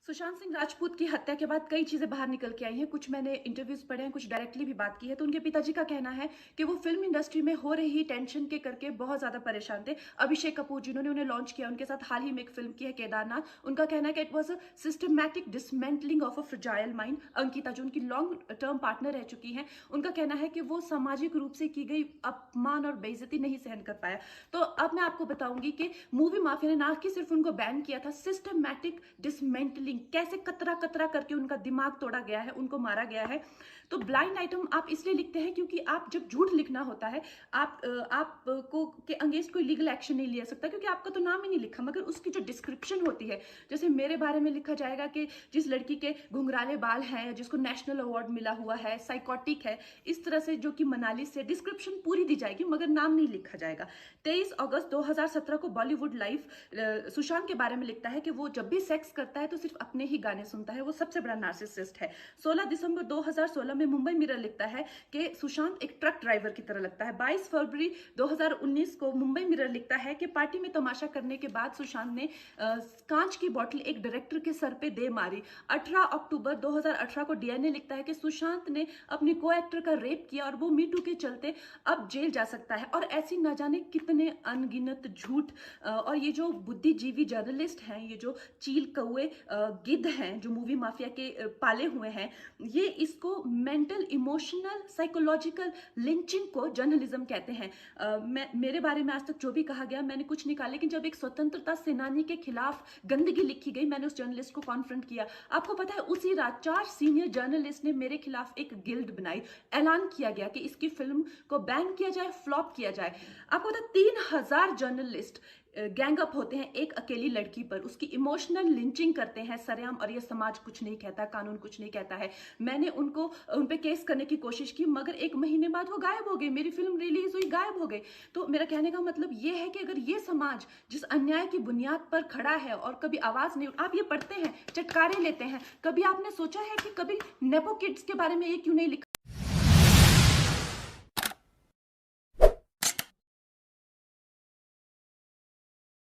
सुशांत सिंह राजपूत की हत्या के बाद कई चीजें बाहर निकल के आई हैं। कुछ मैंने इंटरव्यूज पढ़े हैं, कुछ डायरेक्टली भी बात की है। तो उनके पिताजी का कहना है कि वो फिल्म इंडस्ट्री में हो रही टेंशन के करके बहुत ज्यादा परेशान थे। अभिषेक कपूर जिन्होंने उन्हें लॉन्च किया, उनके साथ हाल ही में एक फिल्म की है केदारनाथ। उनका कहना है कि it was a systematic dismantling of a fragile mind. Ankita जो उनकी लॉन्ग टर्म पार्टनर रह चुकी हैं, उनका कहना है कि वो सामाजिक रूप से की गई अपमान और बेइज्जती नहीं सहन कर पाया। तो अब मैं आपको बताऊंगी कि मूवी माफिया ने ना कि सिर्फ उनको बैन किया था, सिस्टमैटिक डिसमेंटलिंग, कैसे कतरा कतरा करके उनका दिमाग तोड़ा गया है, उनको मारा गया है। तो ब्लाइंड आइटम आप इसलिए लिखते हैं क्योंकि आप जब झूठ लिखना होता है, आप को के अगेंस्ट कोई लीगल एक्शन नहीं लिया सकता, क्योंकि आपका तो नाम ही नहीं लिखा, मगर उसकी जो डिस्क्रिप्शन होती है, जैसे मेरे बारे में लिखा जाएगा कि जिस लड़की के घुंघराले बाल हैं, जिसको नेशनल अवार्ड मिला हुआ है, साइकोटिक है, इस तरह से, जो कि मनाली से, डिस्क्रिप्शन पूरी दी जाएगी मगर नाम नहीं लिखा जाएगा। 23 अगस्त 2017 को बॉलीवुड लाइव सुशांत के बारे में लिखता है कि वो जब भी सेक्स करता है तो सिर्फ अपने ही गाने सुनता है, वो सबसे बड़ा नार्सिसिस्ट है। 16 दिसंबर 2016 में मुंबई मिरर लिखता है कि सुशांत एक ट्रक ड्राइवर की तरह लगता है। 22 फरवरी 2019 को मुंबई मिरर लिखता है कि पार्टी में तमाशा करने के बाद सुशांत ने कांच की बोतल एक डायरेक्टर के सर पे दे मारी। 18 अक्टूबर 2018 को डीएनए लिखता है कि सुशांत ने अपने को एक्टर का रेप किया और वो मीटू के चलते अब जेल जा सकता है। और ऐसी न जाने कितने अनगिनत झूठ। और ये जो बुद्धिजीवी जर्नलिस्ट हैं, ये जो चील कौए गिद्ध हैं, जो मूवी माफिया के पाले हुए हैं, ये इसको मेंटल इमोशनल साइकोलॉजिकल लिंचिंग को जर्नलिज्म कहते हैं। मेरे बारे में आज तक जो भी कहा गया मैंने कुछ नहीं कहा, लेकिन जब एक स्वतंत्रता सेनानी के खिलाफ गंदगी लिखी गई, मैंने उस जर्नलिस्ट को कॉन्फ्रंट किया। आपको पता है, उसी रात 4 सीनियर जर्नलिस्ट ने मेरे खिलाफ एक गिल्ड बनाई। ऐलान किया गया कि इसकी फिल्म को बैन किया जाए, फ्लॉप किया जाए। आपको पता है, 3000 जर्नलिस्ट गैंग अप होते हैं एक अकेली लड़की पर, उसकी इमोशनल लिंचिंग करते हैं सरेआम, और ये समाज कुछ नहीं कहता, कानून कुछ नहीं कहता है। मैंने उन पे केस करने की कोशिश की, मगर 1 महीने बाद वो गायब हो गए। मेरी फिल्म रिलीज हुई, गायब हो गए। तो मेरा कहने का मतलब ये है कि अगर ये समाज जिस अन्याय की बुनियाद पर खड़ा है और कभी आवाज नहीं, आप ये पढ़ते हैं, चटकारे लेते हैं, कभी आपने सोचा है कि कभी नेपो किड्स के बारे में ये क्यों नहीं लिखा?